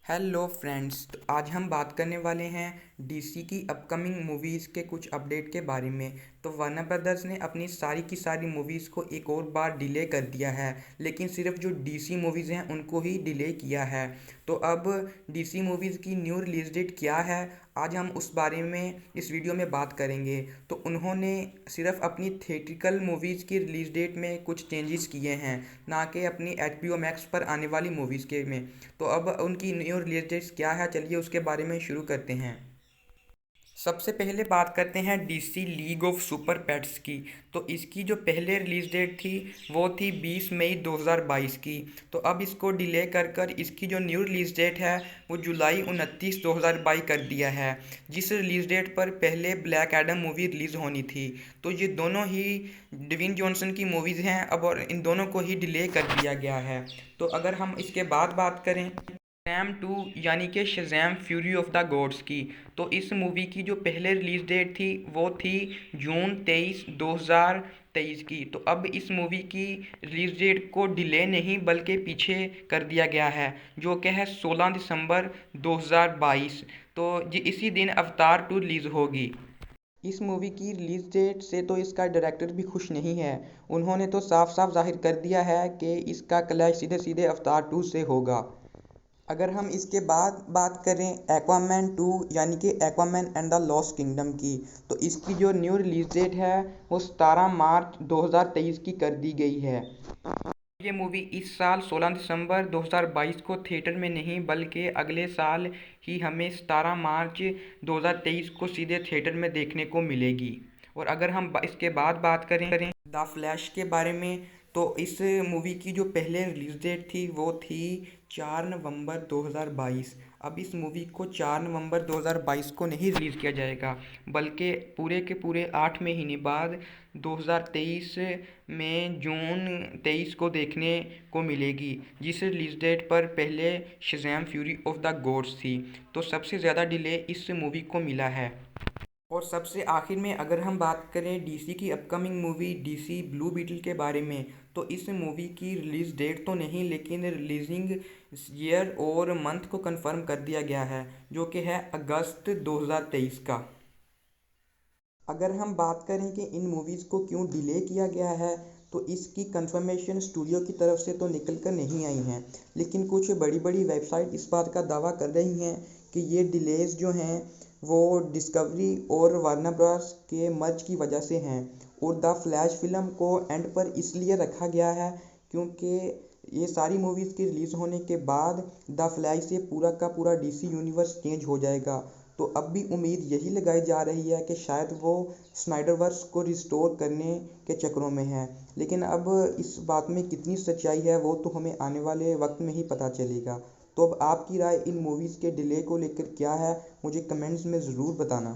Hello friends, तो आज हम बात करने वाले हैं डीसी की अपकमिंग मूवीज़ के कुछ अपडेट के बारे में। तो वार्नर ब्रदर्स ने अपनी सारी की सारी मूवीज़ को एक और बार डिले कर दिया है, लेकिन सिर्फ जो डीसी मूवीज़ हैं उनको ही डिले किया है। तो अब डीसी मूवीज़ की न्यू रिलीज डेट क्या है, आज हम उस बारे में इस वीडियो में बात करेंगे। तो उन्होंने सिर्फ अपनी थिएट्रिकल मूवीज़ की रिलीज डेट में कुछ चेंजेस किए हैं, ना कि अपनी HBO मैक्स पर आने वाली मूवीज़ के में। तो अब उनकी न्यू रिलीज डेट्स क्या है, चलिए उसके बारे में शुरू करते हैं। सबसे पहले बात करते हैं DC league of super pets की। तो इसकी जो पहले रिलीज डेट थी वो थी 20 मई 2022 की। तो अब इसको डिले कर कर इसकी जो न्यू रिलीज डेट है वो जुलाई 29 2022 कर दिया है, जिस रिलीज डेट पर पहले ब्लैक एडम मूवी रिलीज़ होनी थी। तो ये दोनों ही ड्वेन जॉनसन की मूवीज़ हैं अब, और इन दोनों को ही डिले कर दिया गया है। तो अगर हम इसके बाद बात करें शज़ैम 2 यानी कि Shazam fury of the gods की, तो इस मूवी की जो पहले रिलीज डेट थी वो थी जून 23 2023 की। तो अब इस मूवी की रिलीज डेट को डिले नहीं बल्कि पीछे कर दिया गया है, जो कि है 16 दिसंबर 2022। तो जी इसी दिन अवतार 2 रिलीज़ होगी। इस मूवी की रिलीज डेट से तो इसका डायरेक्टर भी खुश नहीं है। उन्होंने तो साफ साफ जाहिर कर दिया है कि इसका क्लैश सीधे सीधे अवतार 2 से होगा। अगर हम इसके बाद बात करें एक्वामैन 2 यानी कि Aquaman and the lost kingdom की, तो इसकी जो न्यू रिलीज डेट है वो 17 मार्च 2023 की कर दी गई है। ये मूवी इस साल 16 दिसंबर 2022 को थिएटर में नहीं बल्कि अगले साल ही हमें 17 मार्च 2023 को सीधे थिएटर में देखने को मिलेगी। और अगर हम इसके बाद बात करें द फ्लैश के बारे में, तो इस मूवी की जो पहले रिलीज डेट थी वो थी 4 नवंबर 2022। अब इस मूवी को 4 नवंबर 2022 को नहीं रिलीज़ किया जाएगा, बल्कि पूरे के पूरे 8 महीने बाद 2023 में जून 23 को देखने को मिलेगी, जिस रिलीज डेट पर पहले Shazam fury of the gods थी। तो सबसे ज़्यादा डिले इस मूवी को मिला है। और सबसे आखिर में अगर हम बात करें डीसी की upcoming movie DC blue beetle के बारे में, तो इस मूवी की रिलीज़ डेट तो नहीं लेकिन रिलीजिंग ईयर और मंथ को कंफर्म कर दिया गया है, जो कि है अगस्त 2023 का। अगर हम बात करें कि इन मूवीज़ को क्यों डिले किया गया है, तो इसकी कंफर्मेशन स्टूडियो की तरफ से तो निकल कर नहीं आई हैं, लेकिन कुछ बड़ी बड़ी वेबसाइट इस बात का दावा कर रही हैं कि ये डिलेज़ जो हैं वो डिस्कवरी और वार्नर ब्रॉस के मर्ज की वजह से हैं। और द फ्लैश फिल्म को एंड पर इसलिए रखा गया है क्योंकि ये सारी मूवीज़ की रिलीज़ होने के बाद द फ्लैश से पूरा का पूरा डीसी यूनिवर्स चेंज हो जाएगा। तो अब भी उम्मीद यही लगाई जा रही है कि शायद वो स्नाइडरवर्स को रिस्टोर करने के चक्रों में है, लेकिन अब इस बात में कितनी सच्चाई है वो तो हमें आने वाले वक्त में ही पता चलेगा। तो अब आपकी राय इन मूवीज़ के डिले को लेकर क्या है, मुझे कमेंट्स में ज़रूर बताना।